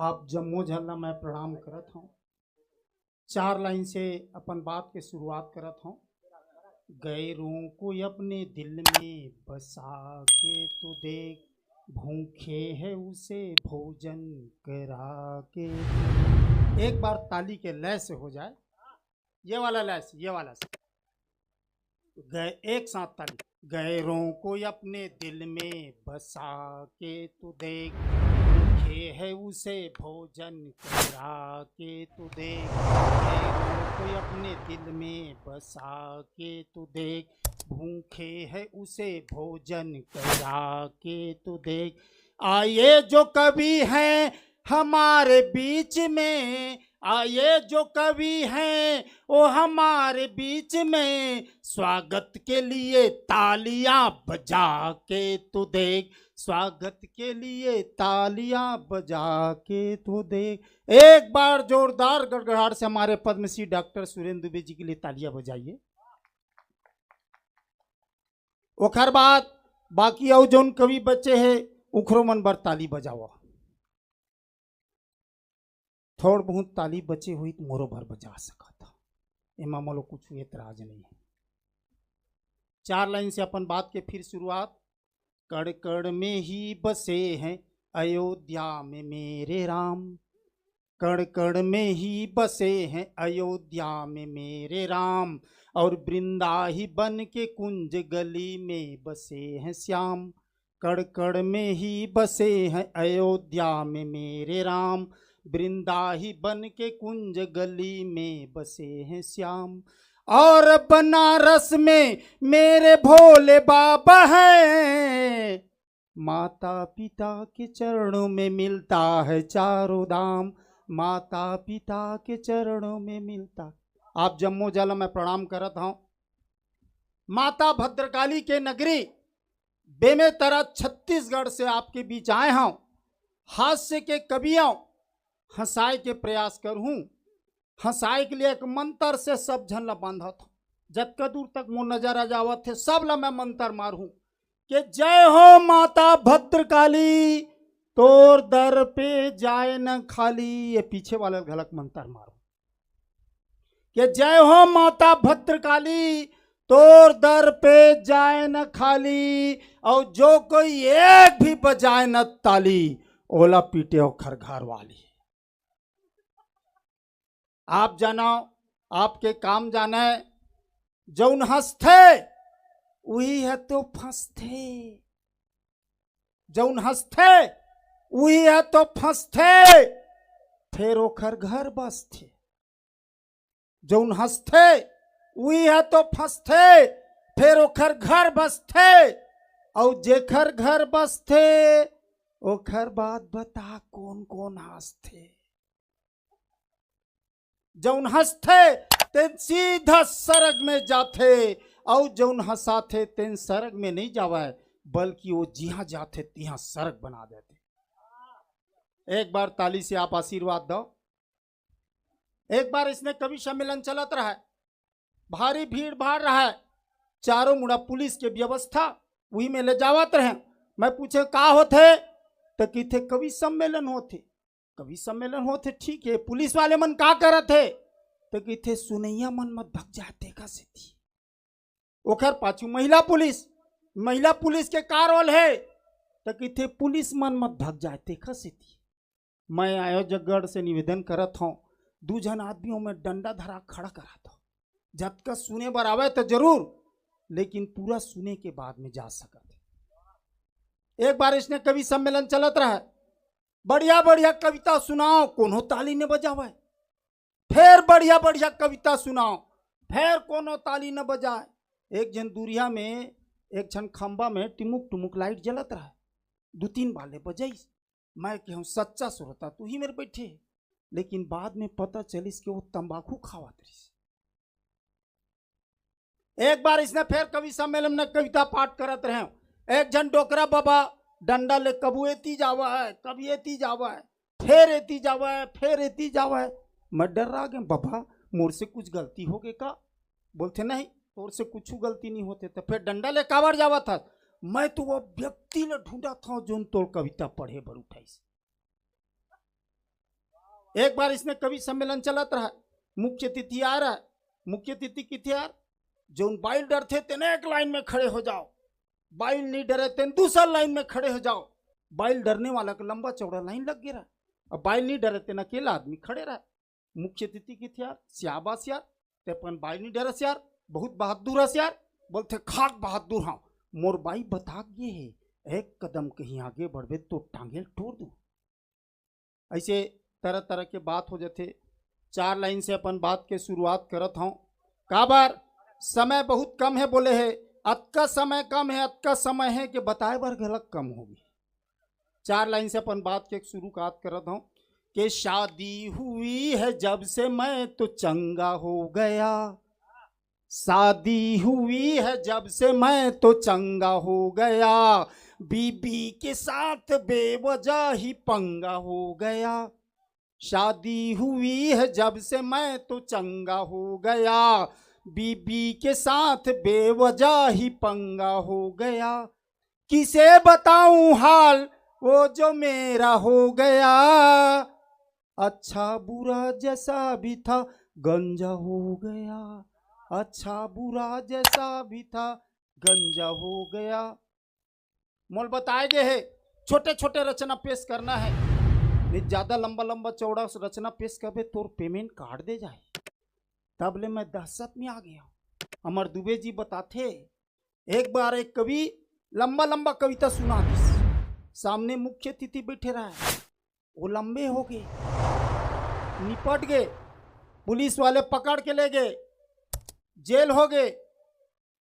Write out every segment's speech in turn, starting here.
आप जम्मो झल्ला मैं प्रणाम करत हूँ। 4 लाइन से अपन बात के शुरुआत करत हूँ। गैरों को अपने दिल में बसा के तो देख, भूखे है उसे भोजन करा के। एक बार ताली के लय से हो जाए, ये वाला लय से, ये वाला से एक साथ ताली। गैरों को अपने दिल में बसा के तो देख, भूखे है उसे भोजन करा के तो देख। गैरों को अपने दिल में बसा के तो देख, भूखे है उसे भोजन करा के तो देख। आइए जो कवि हैं हमारे बीच में, आइए जो कवि हैं वो हमारे बीच में, स्वागत के लिए तालियां बजा के तो देख, स्वागत के लिए तालियां बजा के तो देख। एक बार जोरदार गड़गड़ाहट से हमारे पद्मश्री डॉक्टर सुरेंद्र दुबे जी के लिए तालियां बजाइए। ओखर बाद बाकी और जौन कवि बच्चे हैं उखरो मन बर ताली बजाओ। थोड़ बहुत ताली बचे हुई तो मोरो भर बजा सका था, एमा मोलो कुछ एतराज नहीं है। 4 लाइन से अपन बात के फिर शुरुआत। कड़ कड़ में ही बसे हैं अयोध्या में मेरे राम, कड़ कड़ में ही बसे हैं अयोध्या में मेरे राम, और वृंदा ही बन के कुंज गली में बसे हैं श्याम। कड़ कड़ में ही बसे हैं अयोध्या में मेरे राम, वृंदा ही बन के कुंज गली में बसे हैं श्याम। और बनारस में मेरे भोले बाबा हैं, माता पिता के चरणों में मिलता है चारों धाम, माता पिता के चरणों में मिलता। आप जम्मो जल में प्रणाम करत हूँ। माता भद्रकाली के नगरी बेमेतरा छत्तीसगढ़ से आपके बीच आए हूँ। हास्य के कवियों हंसाए के प्रयास करूँ, हंसाए के लिए एक मंत्र से सब झन ला बांधा था। जतका दूर तक मोर नजर आ जावत थे सब ला मैं मंत्र मारूं कि जय हो माता भद्रकाली, तोर दर पे जाए न खाली। ये पीछे वाले गलत मंत्र मारो कि जय हो माता भद्रकाली, तोर दर पे जाए न खाली, और जो कोई एक भी बजाए न ताली, ओला पीटे और खरघार वाली। आप जानो, आपके काम जाने, जौन हंसते वही है तो फंसते, जौन हंसते वही है तो फंसते, फिर ओखर घर बसते। जौन हंसते वही है तो फंसते, फिर ओखर घर बसते, और जेखर घर बसते ओखर बात बता कौन कौन हंसते। जौन हंसते तेन सीधा सरग में जाते, और जौन हंसाते तेन सरग में नहीं जावे, बल्कि वो जिहाँ जाते तिहाँ सरग बना देते। एक बार ताली से आप आशीर्वाद दो। एक बार इसने कवि सम्मेलन चलत रहा है, भारी भीड़ भाड़ रहा है, चारों मुड़ा पुलिस के व्यवस्था वही में ले जावत रहे। मैं पूछे का होते तो किथे कवि सम्मेलन होते। कवि सम्मेलन होते ठीक है, पुलिस वाले मन का करत है तो किथे सुनैया मन मत भग जाते का से थी। ओखर पाछू महिला पुलिस के का रोल है तो किथे पुलिस मन मत भग जाते का से थी। मैं आयोजकगढ़ से निवेदन करत हूँ, 2 जन आदमियों में डंडा धरा खड़ा करा दो। जब का सुने बर आवे तो जरूर, लेकिन पूरा सुने के बाद में जा सकते। एक बार इसने कवि सम्मेलन चलत रहा, बढ़िया बढ़िया कविता सुनाओ, कोनो ताली ने बजावे। फिर बढ़िया बढ़िया कविता सुनाओ, फिर कोनो ताली न बजाए। एक जन दूरिया में एक छन खंबा में टिमुक टुमुक लाइट जलत रहा, 2-3 बाले बजाई। मैं कहूँ सच्चा श्रोता तू ही मेरे बैठे, लेकिन बाद में पता चलिस कि वो तंबाकू खावत रही। एक बार इसने फिर कवि सम्मेलन में कविता पाठ करत रहे। एक जन डोकरा बाबा डंडा ले कबू एती जावा है, कभी एती जावा है, फिर एती जावा है, फिर एती जावा है। मैं डर रहा गया, बाबा मोर से कुछ गलती हो गई का? बोलते नहीं, तोर से कुछ गलती नहीं होते। तो फिर डंडा ले काबर जावा था? मैं तो वो व्यक्ति ले ढूंढा था जो तोर कविता पढ़े बर उठाई। एक बार इसमें कवि सम्मेलन चलत रहा, मुख्य तिथि आ रहा है। मुख्य तिथि किथे यार, जो बाइल डर थे तेने एक लाइन में खड़े हो जाओ, बाइल नहीं डरे तेन दूसरा लाइन में खड़े हो जाओ। बाइल डरने वाला का लंबा चौड़ा लाइन लग गया, अब बाइल नहीं डरे तेन अकेला आदमी खड़े रहा। मुख्य तिथि किथे यार, सियाबास यार, ते अपन बाइल नहीं डरस यार, बहुत बहादुर हस यार। बोलते खाक बहादुर हाँ, मोर बाई बता गे है, एक कदम कहीं आगे बढ़बे तो टांगे तोड़ दूं। ऐसे तरह तरह के बात हो जाते। 4 लाइन से अपन बात के शुरुआत करत हूँ। काबर समय बहुत कम है, बोले है अतका समय कम है, अतका समय है कि बताए बर गलत कम होगी। 4 लाइन से अपन बात के शुरुआत करत हूँ कि शादी हुई है जब से मैं तो चंगा हो गया, शादी हुई है जब से मैं तो चंगा हो गया, बीबी के साथ बेवजह ही पंगा हो गया। शादी हुई है जब से मैं तो चंगा हो गया, बीबी के साथ बेवजह ही पंगा हो गया। किसे बताऊं हाल वो जो मेरा हो गया, अच्छा बुरा जैसा भी था गंजा हो गया, अच्छा बुरा जैसा भी था गंजा हो गया। मोल बताए गए है छोटे छोटे रचना पेश करना है, नहीं ज्यादा लंबा लंबा चौड़ा रचना पेश करे तो पेमेंट काट दे जाए। तब ले मैं दहशत में आ गया। अमर दुबे जी बताते, एक बार एक कवि लंबा लंबा कविता सुना दी, सामने मुख्य अतिथि बैठे रहा, वो लंबे हो गए, निपट गए, पुलिस वाले पकड़ के ले गए, जेल हो गए,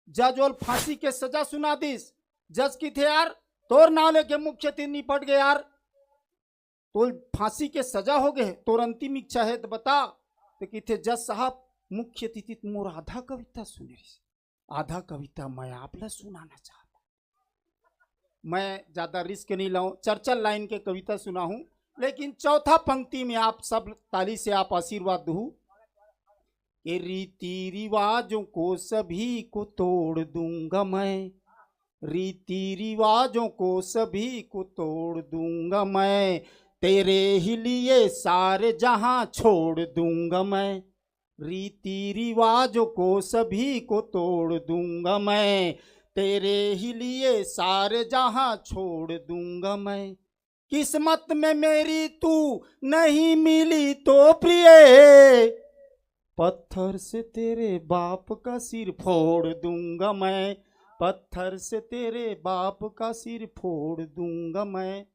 जज और फांसी के सजा सुना दी। जज की थे यार, तोर नाम लेके मुख्य अतिथि निपट गए यार, तो फांसी के सजा हो गए, तोर अंतिम इच्छा है तो बता। तो कि थे जज साहब मुख्य अतिथि मोर आधा कविता सुने, आधा कविता मैं आप ला सुनाना चाहता। मैं ज्यादा रिस्क नहीं लाऊं, 4 लाइन के कविता सुना हूं, लेकिन चौथा पंक्ति में आप सब ताली से आप आशीर्वाद दो कि रीति रिवाजों को सभी को तोड़ दूंगा मैं, रीति रिवाजों को सभी को तोड़ दूंगा मैं, तेरे ही लिए सारे जहां छोड़ दूंगा मैं, रीति रिवाजों को सभी को तोड़ दूंगा मैं, तेरे ही लिए सारे जहां छोड़ दूंगा मैं। किस्मत में मेरी तू नहीं मिली तो प्रिय, पत्थर से तेरे बाप का सिर फोड़ दूंगा मैं, पत्थर से तेरे बाप का सिर फोड़ दूंगा मैं।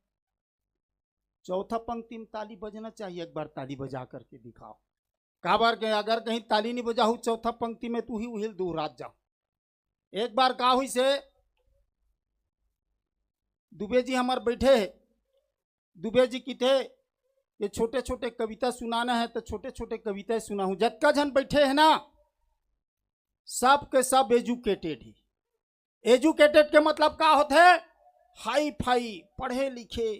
चौथा पंक्ति में ताली बजना चाहिए, एक बार ताली बजा करके दिखाओ। काबर के अगर कहीं ताली नहीं बजाऊ चौथा पंक्ति में तू ही उहिल दूर रात जा। एक बार का हुई से दुबे जी हमारे बैठे है, दुबे जी की थे ये छोटे छोटे कविता सुनाना है तो छोटे छोटे कविताएं सुना हूं। जत्का जन बैठे है ना सब के सब एजुकेटेड ही। एजुकेटेड के मतलब का होते है, हाई फाई पढ़े लिखे।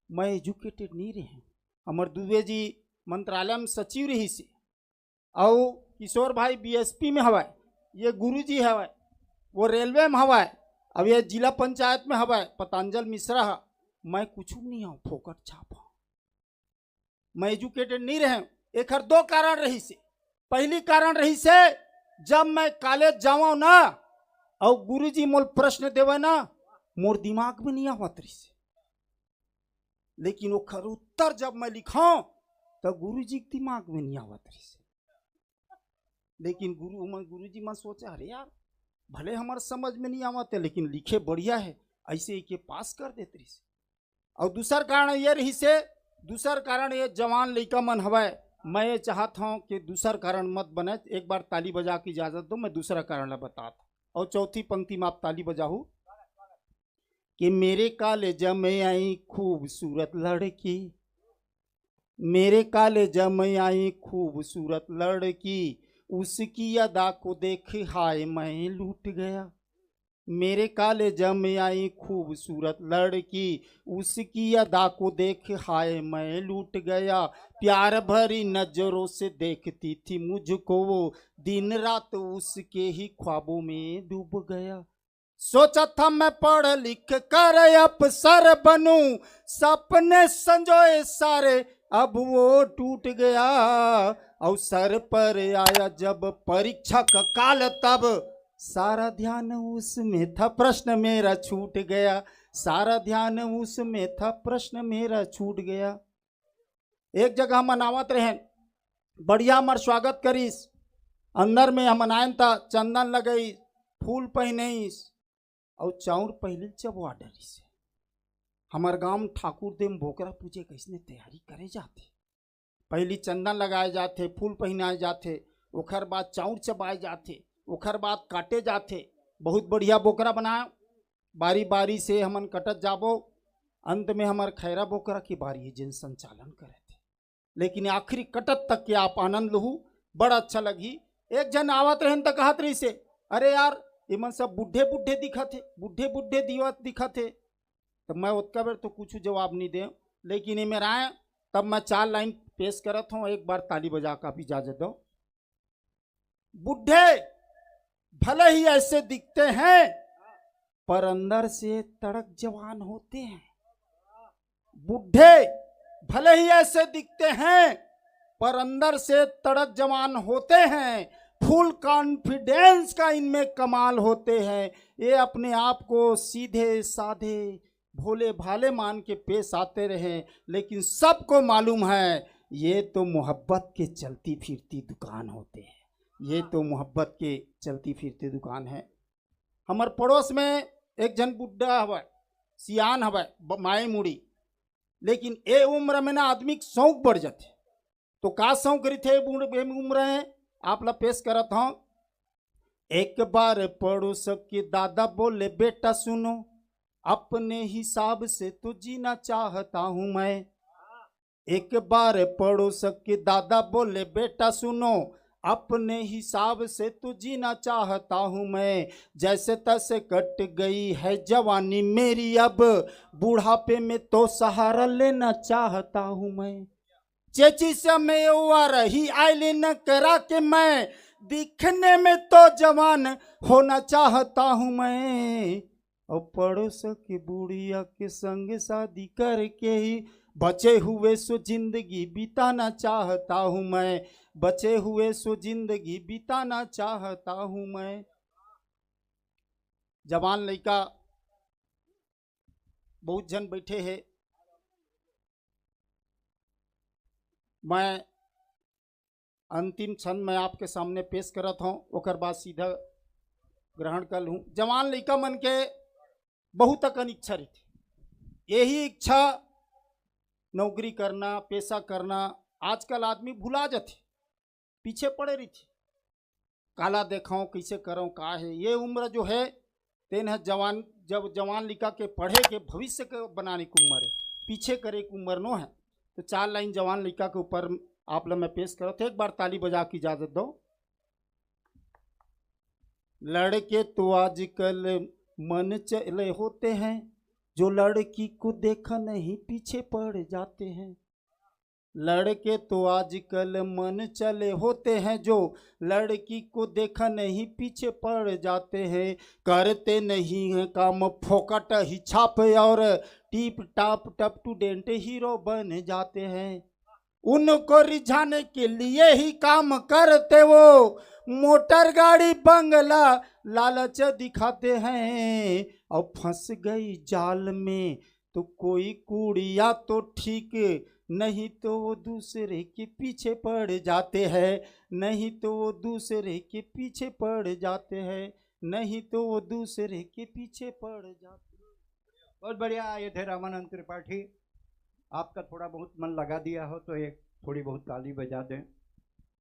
मैं एजुकेटेड नहीं रहे, हमार दुबे जी मंत्रालय में सचिव रही से, और किशोर भाई बीएसपी में हवा, ये गुरु जी हवा वो रेलवे में हवा, अब ये जिला पंचायत में हवा पतंजल मिश्रा है। मैं कुछ नहीं हूँ, फोकट छाप हूँ, मैं एजुकेटेड नहीं रहे। एक हर 2 कारण रही से। पहली कारण रही से जब मैं कॉलेज जाऊँ ना और गुरुजी मोल प्रश्न देवे ना, मोर दिमाग में नहीं आवत रही से, लेकिन वो खर उत्तर जब मैं लिखाऊं तो गुरुजी के दिमाग में नहीं आवत रही से। लेकिन गुरुजी मन सोचा अरे यार भले हमारे समझ में नहीं आवत है लेकिन लिखे बढ़िया है, ऐसे ही के पास कर देते रही से। और दूसरा कारण ये रही से, दूसरा कारण ये जवान लड़का मन हवा, मैं ये चाहता हूँ कि दूसरा कारण मत बने। एक बार ताली बजा की इजाजत दो, मैं दूसरा कारण बताता। और चौथी पंक्ति में आप ताली बजाओ कि मेरे कॉलेज में आई खूबसूरत लड़की, मेरे कॉलेज में आई खूबसूरत लड़की, उसकी अदा को देख हाय मैं लूट गया। मेरे कॉलेज में आई खूबसूरत लड़की, उसकी अदा को देख हाय मैं लूट गया। प्यार भरी नजरों से देखती थी मुझको वो, दिन रात उसके ही ख्वाबों में डूब गया। सोचा था मैं पढ़ लिख कर अफसर बनूं, सपने संजोए सारे अब वो टूट गया। अवसर पर आया जब परीक्षा का काल, तब सारा ध्यान उसमें था, प्रश्न मेरा छूट गया। सारा ध्यान उसमें था, प्रश्न मेरा छूट गया। एक जगह मनावत रहे, बढ़िया हमार स्वागत करीस, अंदर में हम मनायन था, चंदन लगई, फूल पहनईस और चाउर पहले चबवा डरी से। हमार गांव ठाकुर देव भोकरा पूजे कैसने तैयारी करे जाते, पहली चंदन लगाए जाते, फूल पहनाए जाते, ओखर बाद चाउर चबाए जाते, ओखर बाद काटे जाते। बहुत बढ़िया बोकरा बनाए, बारी बारी से हमन कटत जाबो, अंत में हमार खैरा बोकरा की बारी जिन संचालन करे थे, लेकिन आखिरी कटत तक के आप आनंद लहू, बड़ा अच्छा लगी। एक जन आवत रहन तो कहत रही से, अरे यार इमन सब बुढ़े बुढ़े दिखा थे, बुढ़े बुढ़े दिवत दिखा थे। तब मैं उतका बेर तो कुछ जवाब नहीं दे, लेकिन ये मेरा आए तब मैं 4 लाइन पेश करत हूँ, एक बार ताली बजा का भी इजाजत दो। बुढ़े भले ही ऐसे दिखते हैं पर अंदर से तड़क जवान होते हैं। बुढ़े भले ही ऐसे दिखते हैं पर अंदर से तड़क जवान होते हैं। फुल कॉन्फिडेंस का इनमें कमाल होते हैं। ये अपने आप को सीधे साधे भोले भाले मान के पेश आते रहे, लेकिन सबको मालूम है ये तो मोहब्बत के चलती फिरती दुकान होते हैं, ये तो मोहब्बत के चलती फिरती दुकान है। हमार पड़ोस में एक जन बुढ़ा हवा, सियान हवा, माई मुड़ी, लेकिन ए उम्र में ना आदमी के शौक बढ़ जाते, तो का शौक करी थे उम्र है आप ला पेश करत हूँ। एक बार पड़ोस के दादा बोले, बेटा सुनो, अपने हिसाब से तो जीना चाहता हूं मैं। एक बार पड़ोस के दादा बोले, बेटा सुनो, अपने हिसाब से तो जीना चाहता हूं मैं। जैसे तैसे कट गई है जवानी मेरी, अब बुढ़ापे में तो सहारा लेना चाहता हूं मैं। चेची समय हुआ रही आईली न करा के, मैं दिखने में तो जवान होना चाहता हूं मैं। और पड़ोस की बुढ़िया के संग शादी करके ही बचे हुए सो जिंदगी बिताना चाहता हूं मैं, बचे हुए सो जिंदगी बिताना चाहता हूं मैं। जवान लड़का बहुत जन बैठे हैं, मैं अंतिम क्षण में आपके सामने पेश करत हूँ, ओकर बाद सीधा ग्रहण कर लूँ। जवान लड़का मन के बहुत अकन इच्छा रहती, यही इच्छा नौकरी करना, पैसा करना, आजकल आदमी भुला जाते, पीछे पड़े रहती, काला देखाऊं कैसे करूं का है। ये उम्र जो है तेन है जवान, जब जवान लिखा के पढ़े के भविष्य के बनाने की उम्र है, पीछे करे की उम्र नो है। तो 4 लाइन जवान लिखा के ऊपर आप लोग मैं पेश करो थे, एक बार ताली बजा की इजाजत दो। लड़के तो आजकल मन चले होते हैं, जो लड़की को देखा नहीं पीछे पड़ जाते हैं। लड़के तो आजकल मन चले होते हैं, जो लड़की को देखा नहीं पीछे पड़ जाते हैं। करते नहीं है काम, फोकट ही छाप और टिप टाप टप टू डेंट हीरो बन जाते हैं। उनको रिझाने के लिए ही काम करते वो, मोटर गाड़ी बंगला लालच दिखाते हैं। और फंस गई जाल में तो कोई कुड़िया तो ठीक, नहीं तो वो दूसरे के पीछे पड़ जाते हैं, नहीं तो वो दूसरे के पीछे पड़ जाते हैं, नहीं तो वो दूसरे के पीछे पड़ जाते हैं। बहुत बढ़िया, ये थे रामानंद त्रिपाठी। आपका थोड़ा बहुत मन लगा दिया हो तो एक थोड़ी बहुत ताली बजा दें।